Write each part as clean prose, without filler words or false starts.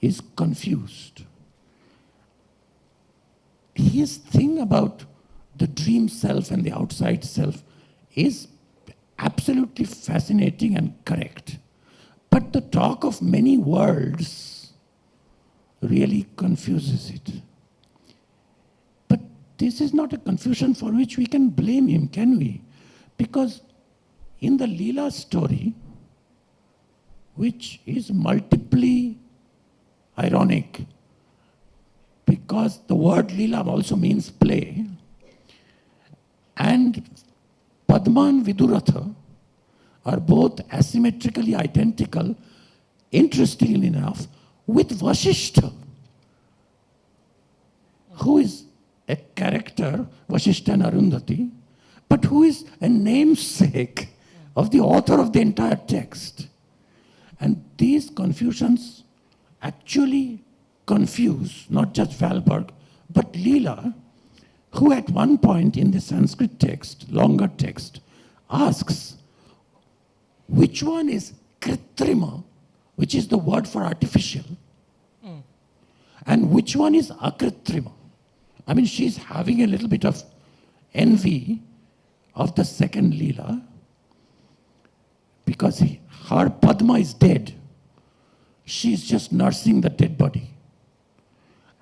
is confused. His thing about the dream self and the outside self is absolutely fascinating and correct. But the talk of many worlds really confuses it. But this is not a confusion for which we can blame him, can we? Because in the Leela story, which is multiply ironic, because the word Leela also means play, and Padma and Viduratha are both asymmetrically identical, interestingly enough, with Vasishtha, who is a character, Vasishtha and Arundhati, but who is a namesake of the author of the entire text. And these confusions actually confuse not just Valberg, but Leela, who at one point in the Sanskrit text, longer text, asks, which one is kritrima, which is the word for artificial, and which one is akritrima? I mean, she's having a little bit of envy of the second Leela, because her Padma is dead. She's just nursing the dead body.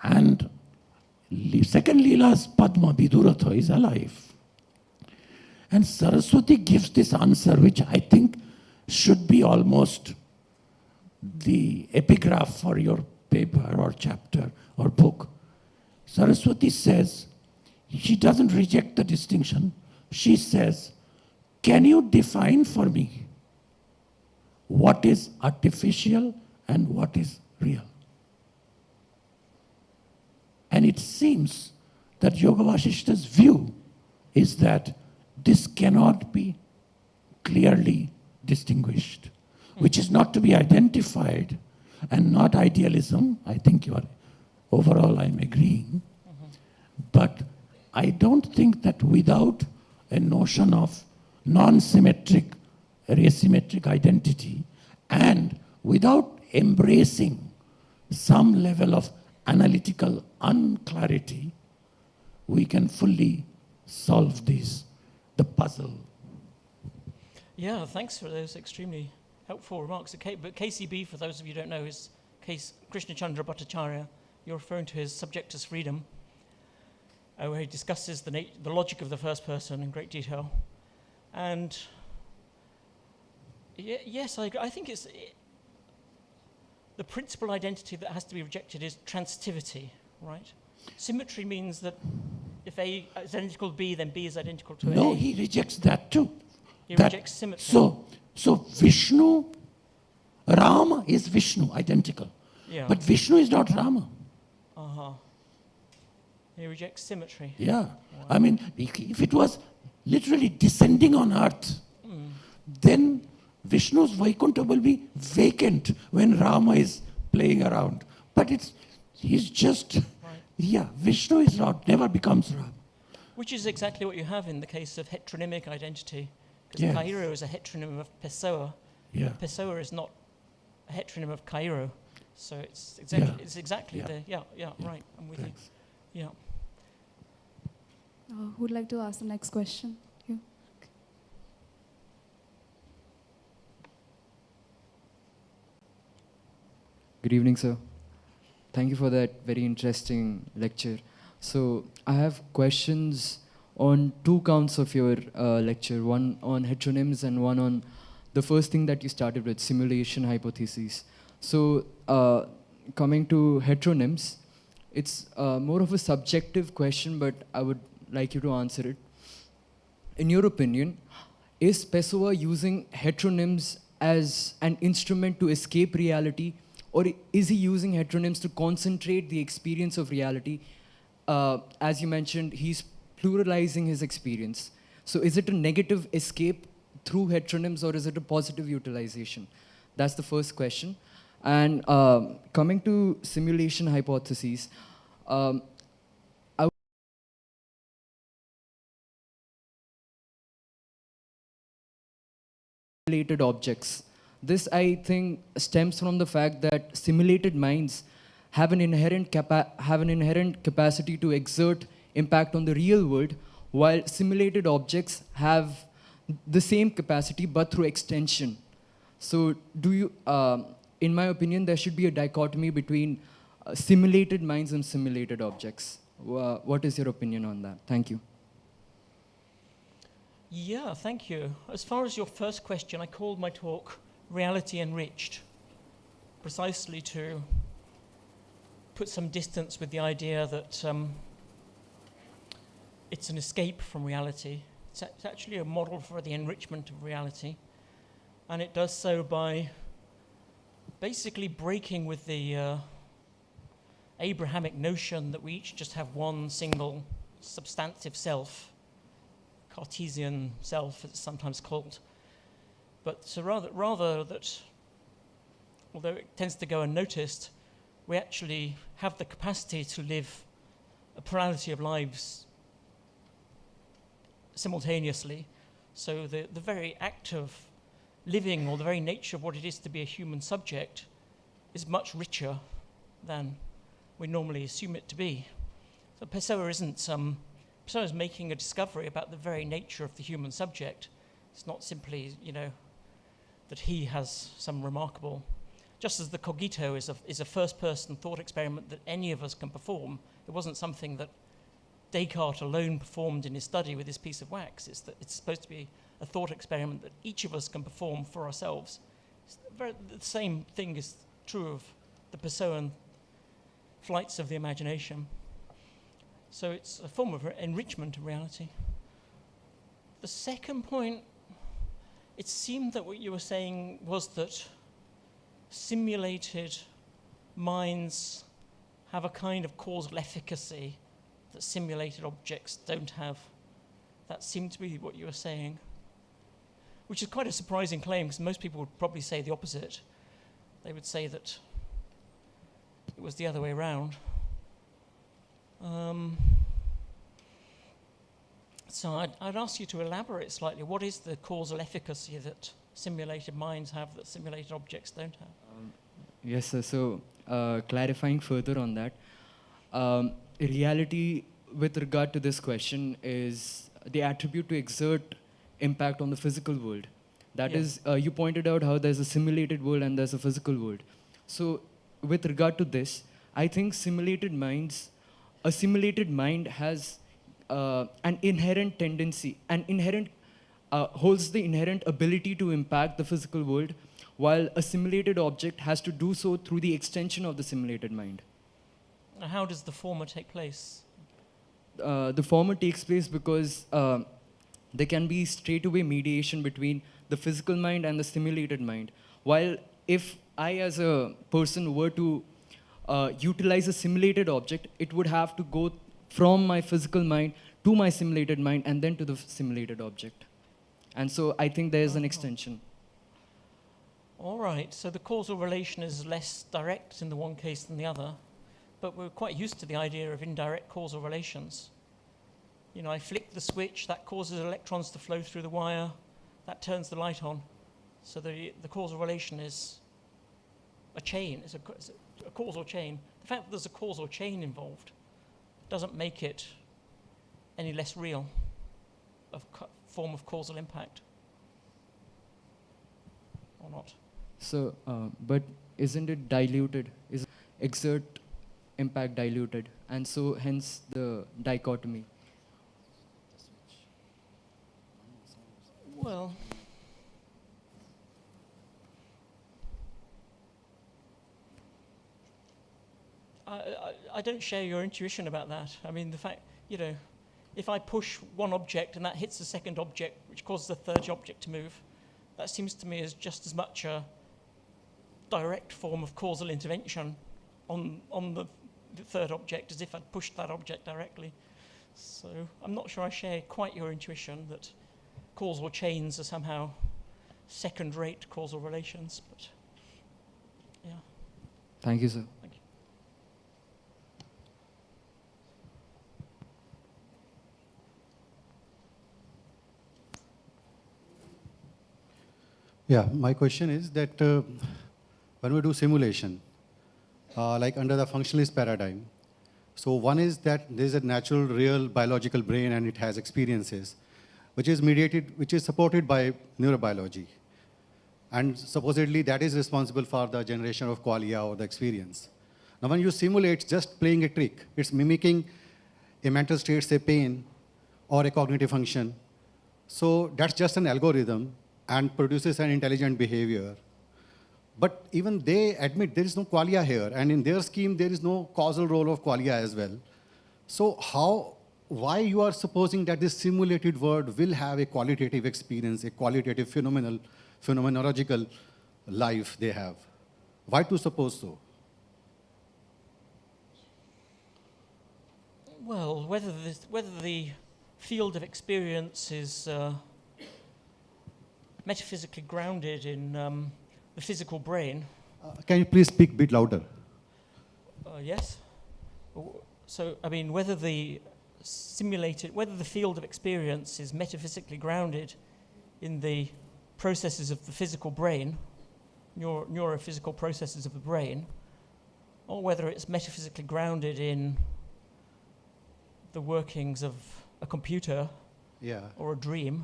And second Leela's Padma, Viduratha, is alive. And Saraswati gives this answer, which I think should be almost the epigraph for your paper or chapter or book. Saraswati says, she doesn't reject the distinction. She says, can you define for me what is artificial and what is real? And it seems that Yoga Vasishta's view is that this cannot be clearly distinguished, which is not to be identified and not idealism. I think you are, overall I'm agreeing. But I don't think that without a notion of non-symmetric or asymmetric identity and without embracing some level of analytical unclarity, we can fully solve the puzzle. Yeah, thanks for those extremely helpful remarks. But KCB, for those of you who don't know, is Krishna Chandra Bhattacharya. You're referring to his Subject as Freedom, where he discusses the logic of the first person in great detail. And yes, I think it's the principal identity that has to be rejected is transitivity, right? Symmetry means that if A is identical to B, then B is identical to A. No, he rejects that too. He rejects symmetry. So Vishnu, Rama is Vishnu, identical. Yeah. But Vishnu is not Rama. He rejects symmetry. Yeah. Wow. I mean, if it was literally descending on earth, then Vishnu's Vaikuntha will be vacant when Rama is playing around. But he's just, Vishnu is not, never becomes Rama. Which is exactly what you have in the case of heteronymic identity. Because Cairo is a heteronym of Pessoa. Yeah. Pessoa is not a heteronym of Cairo. So it's exactly right. I'm with you. Yeah. Who'd like to ask the next question? You. Good evening, sir. Thank you for that very interesting lecture. So I have questions on two counts of your lecture, one on heteronyms and one on the first thing that you started with, simulation hypotheses. So coming to heteronyms, it's more of a subjective question, but I would like you to answer it. In your opinion, is Pessoa using heteronyms as an instrument to escape reality, or is he using heteronyms to concentrate the experience of reality? As you mentioned, he's pluralizing his experience. So is it a negative escape through heteronyms, or is it a positive utilization? That's the first question. And coming to simulation hypotheses, related objects. This, I think, stems from the fact that simulated minds have an inherent capacity to exert impact on the real world, while simulated objects have the same capacity but through extension. So, in my opinion, there should be a dichotomy between simulated minds and simulated objects. What is your opinion on that? Thank you. Yeah, thank you. As far as your first question, I called my talk Reality Enriched, precisely to put some distance with the idea that it's an escape from reality. It's actually a model for the enrichment of reality, and it does so by basically breaking with the Abrahamic notion that we each just have one single substantive self, Cartesian self, as it's sometimes called. But so rather that, although it tends to go unnoticed, we actually have the capacity to live a plurality of lives simultaneously. So the very act of living, or the very nature of what it is to be a human subject, is much richer than we normally assume it to be. So Pessoa is making a discovery about the very nature of the human subject. It's not simply, that he has some remarkable, just as the cogito is a first-person thought experiment that any of us can perform. It wasn't something that Descartes alone performed in his study with his piece of wax. It's supposed to be a thought experiment that each of us can perform for ourselves. The same thing is true of the Pessoan flights of the imagination. So it's a form of enrichment of reality. The second point, it seemed that what you were saying was that simulated minds have a kind of causal efficacy that simulated objects don't have. That seemed to be what you were saying, which is quite a surprising claim, because most people would probably say the opposite. They would say that it was the other way around. So I'd ask you to elaborate slightly. What is the causal efficacy that simulated minds have that simulated objects don't have? Yes, sir. So, clarifying further on that, reality with regard to this question is the attribute to exert impact on the physical world. That is, you pointed out how there's a simulated world and there's a physical world. So, with regard to this, I think a simulated mind has an inherent tendency, holds the inherent ability to impact the physical world, while a simulated object has to do so through the extension of the simulated mind. How does the former take place? The former takes place because there can be straightaway mediation between the physical mind and the simulated mind. While if I as a person were to utilize a simulated object, it would have to go from my physical mind to my simulated mind and then to the simulated object. And so I think there is an extension. All right, so the causal relation is less direct in the one case than the other, but we're quite used to the idea of indirect causal relations. I flick the switch, that causes electrons to flow through the wire, that turns the light on. So the causal relation is a chain, it's a causal chain. The fact that there's a causal chain involved doesn't make it any less real, a form of causal impact, or not. So, but isn't it diluted? Is exert impact diluted? And so hence the dichotomy. Well, I don't share your intuition about that. I mean, the fact, if I push one object and that hits the second object, which causes the third object to move, that seems to me as just as much a direct form of causal intervention on the third object as if I'd pushed that object directly. So I'm not sure I share quite your intuition that causal chains are somehow second-rate causal relations, but yeah. Thank you, sir. Thank you. Yeah, my question is that when we do simulation, like under the functionalist paradigm, so one is that there's a natural, real biological brain and it has experiences, which is supported by neurobiology. And supposedly that is responsible for the generation of qualia or the experience. Now when you simulate just playing a trick, it's mimicking a mental state, say pain, or a cognitive function. So that's just an algorithm and produces an intelligent behavior. But even they admit there is no qualia here, and in their scheme there is no causal role of qualia as well. So why you are supposing that this simulated world will have a qualitative experience, a qualitative phenomenological life they have? Why to suppose so? Well, whether the field of experience is metaphysically grounded in the physical brain. Can you please speak a bit louder? Yes. So, I mean, whether the field of experience is metaphysically grounded in the processes of the physical brain, neurophysical processes of the brain, or whether it's metaphysically grounded in the workings of a computer or a dream,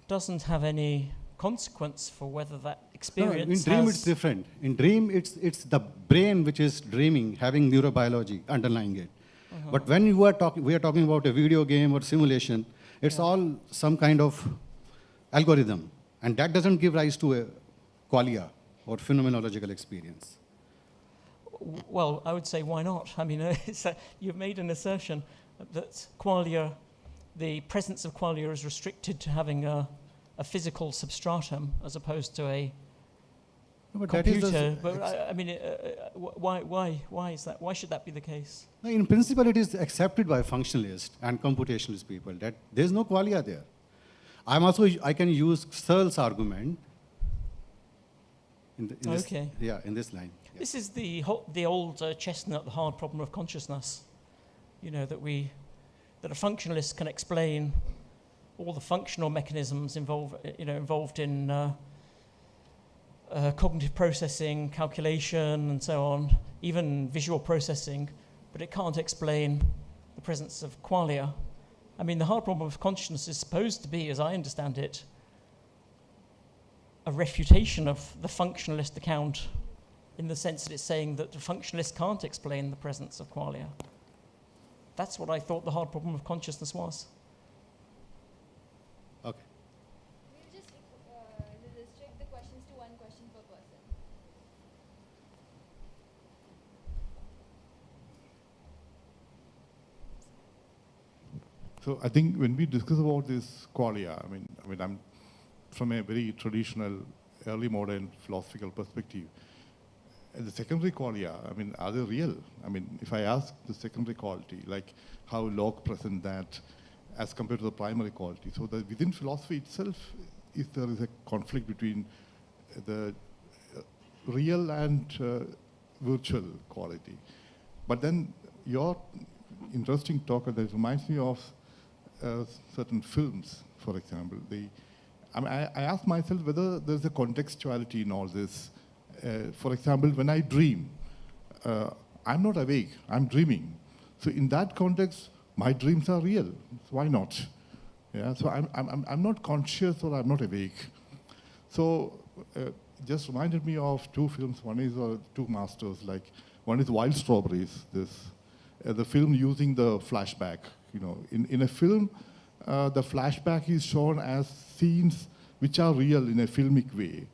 doesn't have any consequence for whether that experience in dream it's different. In dream it's the brain which is dreaming, having neurobiology underlying it. But when we are talking about a video game or simulation, it's all some kind of algorithm, and that doesn't give rise to a qualia or phenomenological experience. Well, I would say why not? I mean, you've made an assertion that qualia, the presence of qualia is restricted to having a physical substratum as opposed to a computer. But I mean, why is that? Why should that be the case? In principle, it is accepted by functionalists and computationalist people that there is no qualia there. I can use Searle's argument in this line. Yeah. This is the old chestnut, the hard problem of consciousness. You know, that a functionalist can explain all the functional mechanisms involved in cognitive processing, calculation, and so on, even visual processing, but it can't explain the presence of qualia. I mean, the hard problem of consciousness is supposed to be, as I understand it, a refutation of the functionalist account, in the sense that it's saying that the functionalist can't explain the presence of qualia. That's what I thought the hard problem of consciousness was. Okay. We'll just restrict the questions to one question per person. So I think when we discuss about this qualia, I mean, I'm from a very traditional, early modern philosophical perspective. And the secondary qualia, I mean, are they real? I mean, if I ask the secondary quality, like how Locke present that as compared to the primary quality, so that within philosophy itself, if there is a conflict between the real and virtual quality. But then your interesting talk that reminds me of certain films, for example. I ask myself whether there's a contextuality in all this. For example, when I dream, I'm not awake, I'm dreaming. So in that context, my dreams are real. So why not? Yeah, so I'm not conscious or I'm not awake. So just reminded me of two films. One is two masters, like one is Wild Strawberries, the film using the flashback. You know, in a film, the flashback is shown as scenes which are real in a filmic way.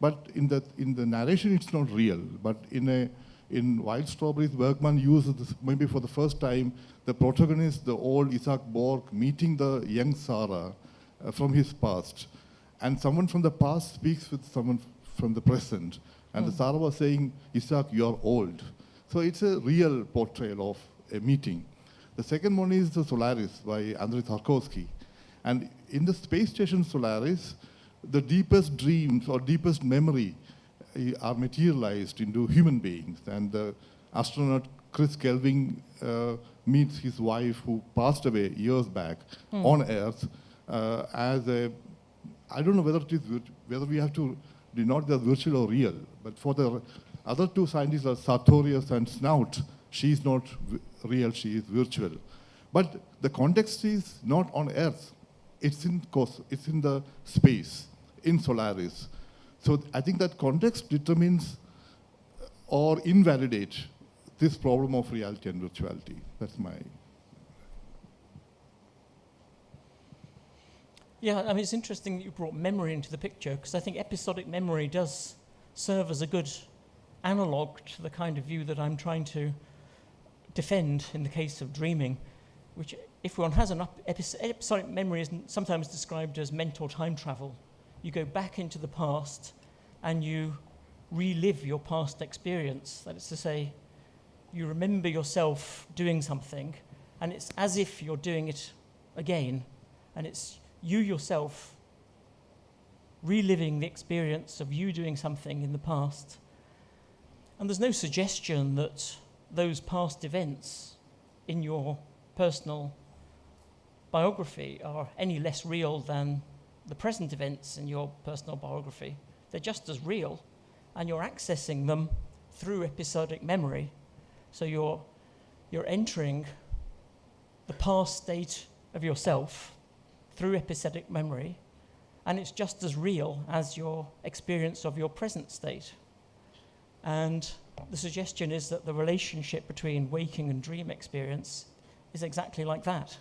But in the narration, it's not real. But in Wild Strawberries, Bergman uses this maybe for the first time, the protagonist, the old Isaac Borg, meeting the young Sarah from his past. And someone from the past speaks with someone from the present. And the Sarah was saying, Isaac, you're old. So it's a real portrayal of a meeting. The second one is the Solaris by Andrei Tarkovsky. And in the space station Solaris, the deepest dreams or deepest memory are materialized into human beings. And the astronaut Chris Kelvin meets his wife who passed away years back on Earth as a I don't know whether whether we have to denote the virtual or real, but for the other two scientists, are Sartorius and Snout, she is not real, she is virtual. But the context is not on Earth. It's in the space, in Solaris. So I think that context determines or invalidates this problem of reality and virtuality. That's my... Yeah, I mean, it's interesting that you brought memory into the picture, because I think episodic memory does serve as a good analogue to the kind of view that I'm trying to defend in the case of dreaming, which, if one has an episodic memory, is sometimes described as mental time travel. You go back into the past and you relive your past experience. That is to say, you remember yourself doing something, and it's as if you're doing it again, and it's you yourself reliving the experience of you doing something in the past. And there's no suggestion that those past events in your personal biography are any less real than the present events in your personal biography. They're just as real, and you're accessing them through episodic memory. So you're entering the past state of yourself through episodic memory, and it's just as real as your experience of your present state. And the suggestion is that the relationship between waking and dream experience is exactly like that.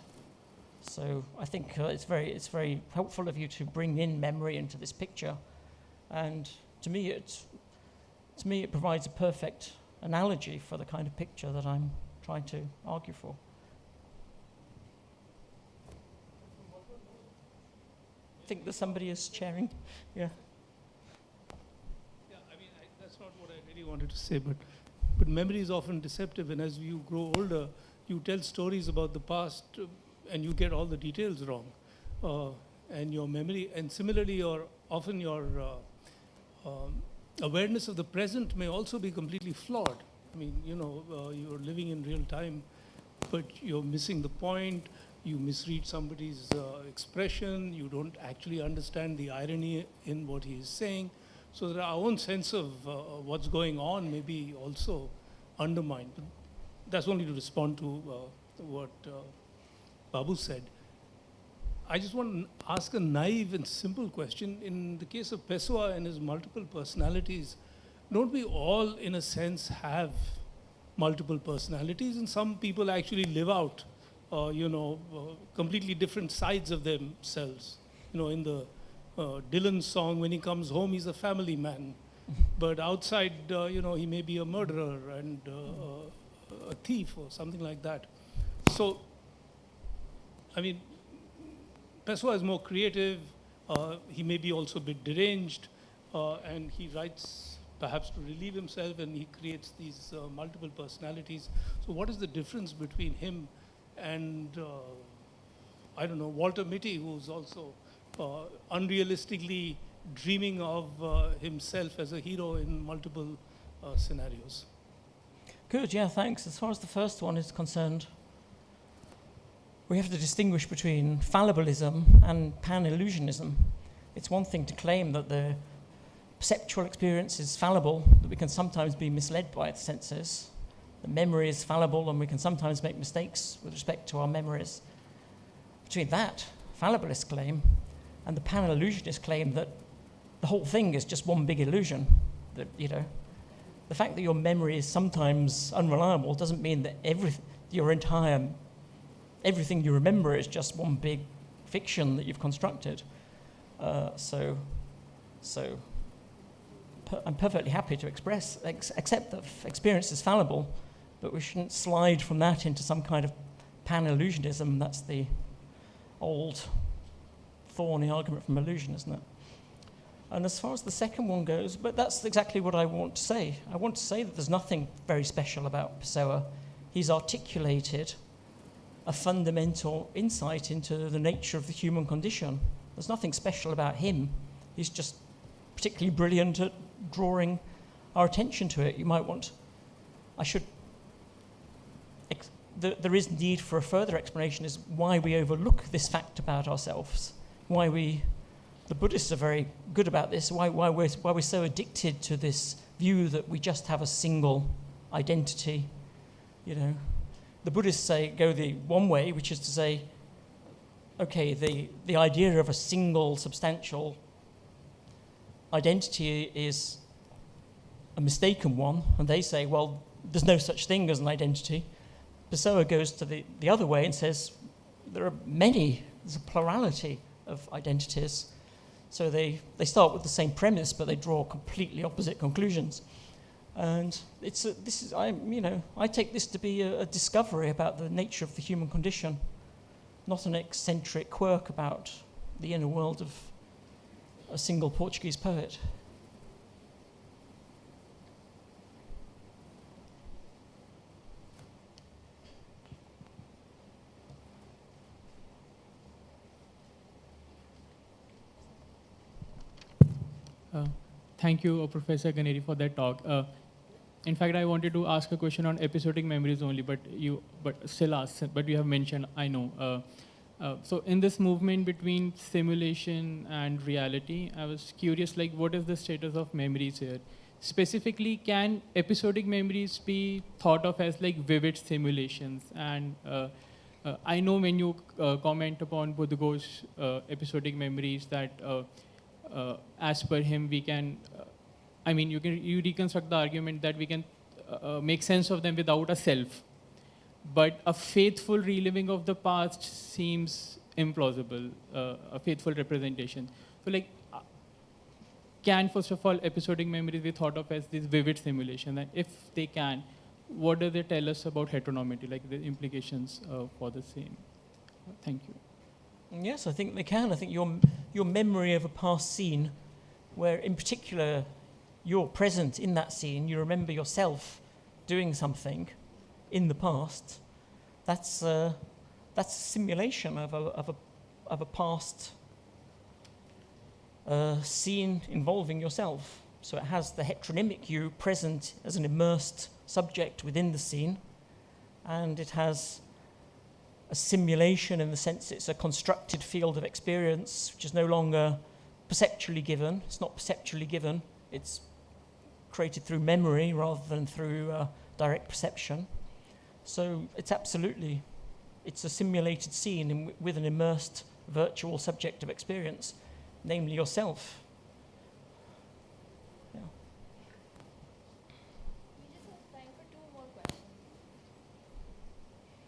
So I think it's very helpful of you to bring in memory into this picture, and to me it provides a perfect analogy for the kind of picture that I'm trying to argue for. I think that somebody is chairing. Yeah. Yeah, I mean, that's not what I really wanted to say, but memory is often deceptive, and as you grow older, you tell stories about the past, and you get all the details wrong, and your memory, and similarly, your awareness of the present may also be completely flawed. I mean, you're living in real time, but you're missing the point. You misread somebody's expression. You don't actually understand the irony in what he is saying. So that our own sense of what's going on may be also undermined. But that's only to respond to what Babu said. I just want to ask a naive and simple question. In the case of Pessoa and his multiple personalities, don't we all, in a sense, have multiple personalities? And some people actually live out, completely different sides of themselves. In the Dylan song, when he comes home, he's a family man. But outside, he may be a murderer and a thief or something like that. So, I mean, Pessoa is more creative. He may be also a bit deranged, and he writes perhaps to relieve himself, and he creates these multiple personalities. So what is the difference between him and, Walter Mitty, who's also unrealistically dreaming of himself as a hero in multiple scenarios? Good, yeah, thanks. As far as the first one is concerned, we have to distinguish between fallibilism and pan-illusionism. It's one thing to claim that the perceptual experience is fallible, that we can sometimes be misled by the senses. The memory is fallible, and we can sometimes make mistakes with respect to our memories. Between that fallibilist claim and the pan-illusionist claim that the whole thing is just one big illusion, that, the fact that your memory is sometimes unreliable doesn't mean that everything you remember is just one big fiction that you've constructed. So I'm perfectly happy to accept that experience is fallible, but we shouldn't slide from that into some kind of pan-illusionism. That's the old thorny argument from illusion, isn't it? And as far as the second one goes, but that's exactly what I want to say. I want to say that there's nothing very special about Pessoa. He's articulated a fundamental insight into the nature of the human condition. There's nothing special about him. He's just particularly brilliant at drawing our attention to it. There is need for a further explanation is why we overlook this fact about ourselves, why we the Buddhists are very good about this, why we're so addicted to this view that we just have a single identity. You know, the Buddhists go the one way, which is to say, okay, the idea of a single substantial identity is a mistaken one, and they say, well, there's no such thing as an identity. Pessoa goes to the other way and says there are many, there's a plurality of identities. So they start with the same premise, but they draw completely opposite conclusions. And I take this to be a discovery about the nature of the human condition, not an eccentric quirk about the inner world of a single Portuguese poet. Thank you, Professor Ganeri, for that talk. In fact, I wanted to ask a question on episodic memories only, but you have mentioned, I know. So in this movement between simulation and reality, I was curious, like, what is the status of memories here? Specifically, can episodic memories be thought of as like vivid simulations? And I know when you comment upon Buddha's episodic memories that as per him, we can, you reconstruct the argument that we can make sense of them without a self. But a faithful reliving of the past seems implausible, a faithful representation. So can, first of all, episodic memories be thought of as this vivid simulation? And if they can, what do they tell us about heteronormity, like the implications for the same? Thank you. Yes, I think they can. I think your memory of a past scene, where in particular you're present in that scene, you remember yourself doing something in the past, that's a simulation of a past scene involving yourself. So it has the heteronymic you present as an immersed subject within the scene, and it has a simulation in the sense it's a constructed field of experience which is no longer perceptually given. It's not perceptually given. It's created through memory rather than through direct perception. So it's a simulated scene with an immersed virtual subject of experience, namely yourself. Yeah. We just have time for 2 more questions.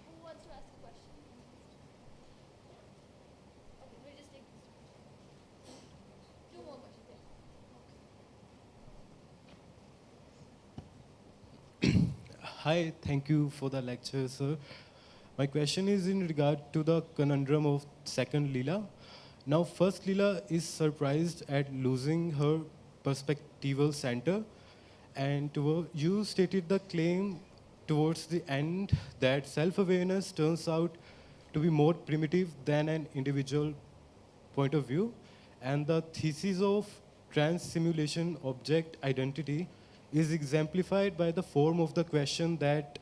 Who wants to ask a question? Okay, we'll just take this. 2 more questions, yeah. Hi, thank you for the lecture, sir. My question is in regard to the conundrum of second Leela. Now, first Leela is surprised at losing her perspectival center, and you stated the claim towards the end that self-awareness turns out to be more primitive than an individual point of view, and the thesis of trans-simulation object identity is exemplified by the form of the question that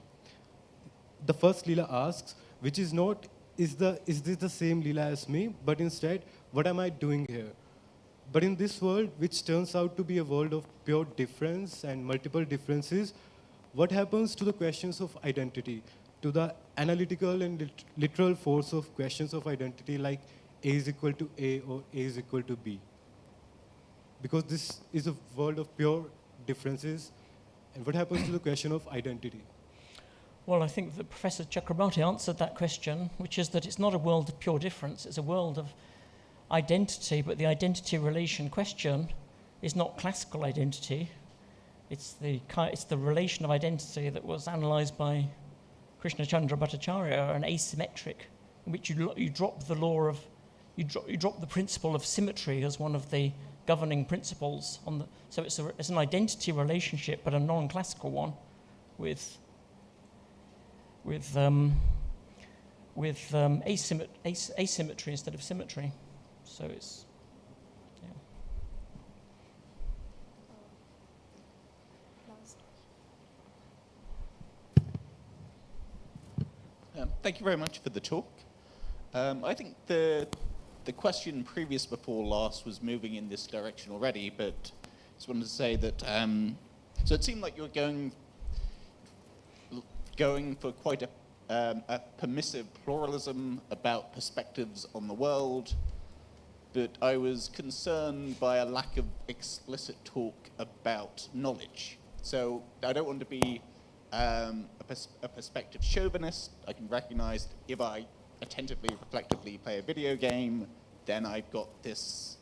the first Leela asks, which is not, is this the same Leela as me, but instead, what am I doing here? But in this world, which turns out to be a world of pure difference and multiple differences, what happens to the questions of identity, to the analytical and literal force of questions of identity like A is equal to A or A is equal to B? Because this is a world of pure differences, and what happens to the question of identity? Well, I think that Professor Chakrabarty answered that question, which is that it's not a world of pure difference, it's a world of identity, but the identity relation question is not classical identity. It's the relation of identity that was analysed by Krishna Chandra Bhattacharya, an asymmetric, in which you drop the law of, you drop the principle of symmetry as one of the governing principles. So it's an identity relationship, but a non-classical one, with asymmetry instead of symmetry. So it's, Last. Thank you very much for the talk. I think the the question previous before last was moving in this direction already, but just wanted to say that, so it seemed like you were going for quite a permissive pluralism about perspectives on the world, but I was concerned by a lack of explicit talk about knowledge. So I don't want to be a perspective chauvinist. I can recognize if I attentively, reflectively play a video game, then I've got this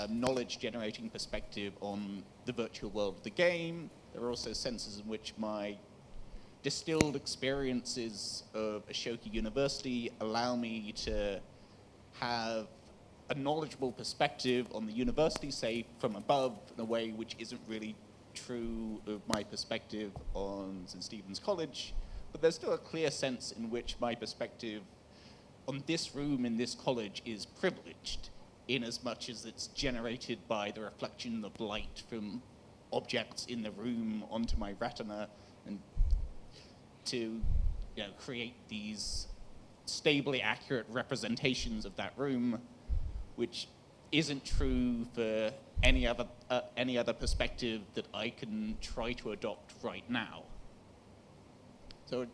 knowledge-generating perspective on the virtual world of the game. There are also senses in which my distilled experiences of Ashoka University allow me to have a knowledgeable perspective on the university, say from above, in a way which isn't really true of my perspective on St. Stephen's College. But there's still a clear sense in which my perspective on this room in this college is privileged, in as much as it's generated by the reflection of light from objects in the room onto my retina, and to create these stably accurate representations of that room, which isn't true for any other perspective that I can try to adopt right now. So I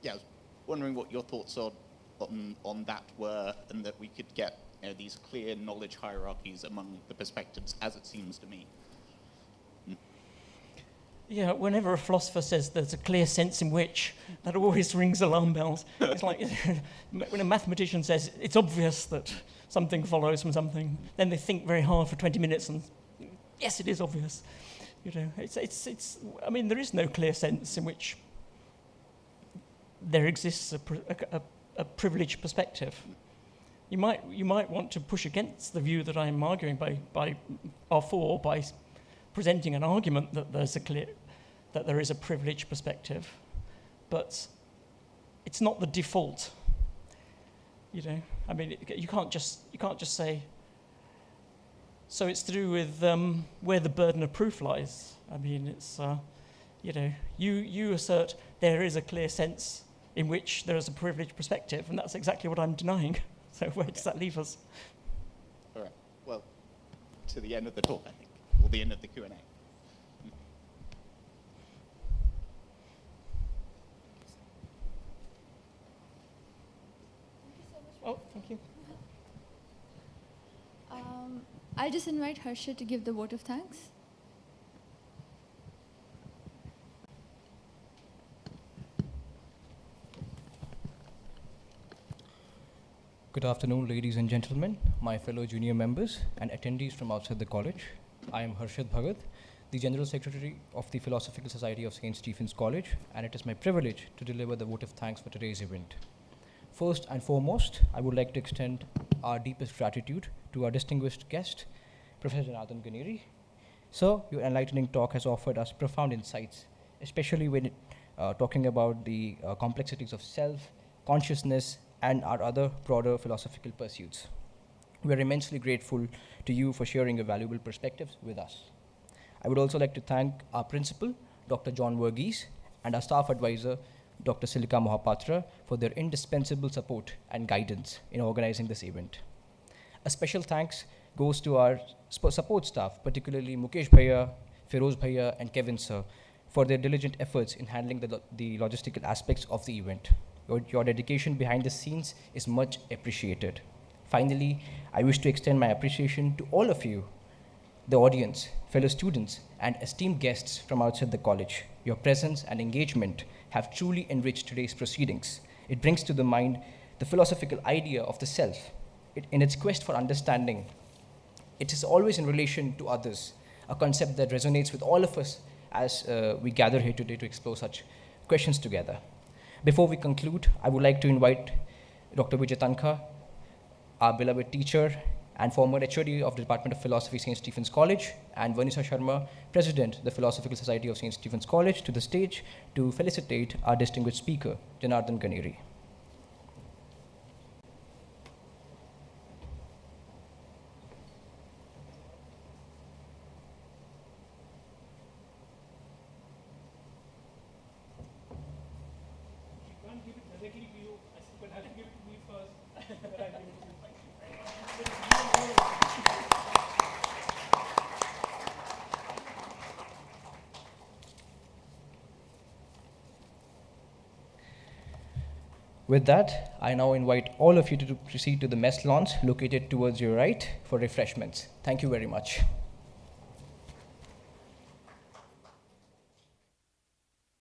was wondering what your thoughts on that were, and that we could get these clear knowledge hierarchies among the perspectives, as it seems to me. Yeah, whenever a philosopher says there's a clear sense in which, that always rings alarm bells. It's like when a mathematician says it's obvious that something follows from something, then they think very hard for 20 minutes and, yes, it is obvious. It's I mean, there is no clear sense in which there exists a privileged perspective. You might want to push against the view that I'm arguing by presenting an argument that there is a privileged perspective, but it's not the default. I mean, you can't just say. So it's to do with where the burden of proof lies. I mean, it's you assert there is a clear sense in which there is a privileged perspective, and that's exactly what I'm denying. So where does that leave us? All right. Well, to the end of the talk, I think, or the end of the Q&A. Oh, thank you. I'll just invite Harsha to give the vote of thanks. Good afternoon, ladies and gentlemen, my fellow junior members and attendees from outside the college. I am Harshad Bhagat, the General Secretary of the Philosophical Society of St. Stephen's College, and it is my privilege to deliver the vote of thanks for today's event. First and foremost, I would like to extend our deepest gratitude to our distinguished guest, Professor Janardhan Ganeri. Sir, your enlightening talk has offered us profound insights, especially when talking about the complexities of self, consciousness, and our other broader philosophical pursuits. We are immensely grateful to you for sharing your valuable perspectives with us. I would also like to thank our principal, Dr. John Verghese, and our staff advisor, Dr. Silika Mohapatra, for their indispensable support and guidance in organizing this event. A special thanks goes to our support staff, particularly Mukesh Bhaiya, Feroz Bhaiya, and Kevin sir, for their diligent efforts in handling the logistical aspects of the event. Your dedication behind the scenes is much appreciated. Finally, I wish to extend my appreciation to all of you, the audience, fellow students, and esteemed guests from outside the college. Your presence and engagement have truly enriched today's proceedings. It brings to the mind the philosophical idea of the self. In its quest for understanding, it is always in relation to others, a concept that resonates with all of us as we gather here today to explore such questions together. Before we conclude, I would like to invite Dr. Vijay Tankha, our beloved teacher and former HOD of the Department of Philosophy, St. Stephen's College, and Vanisa Sharma, President of the Philosophical Society of St. Stephen's College, to the stage to felicitate our distinguished speaker, Janardhan Ganeri. Can't give it directly to you, but I'll give it to me first. Then I'll give it to you. With that, I now invite all of you to proceed to the mess lounge located towards your right for refreshments. Thank you very much.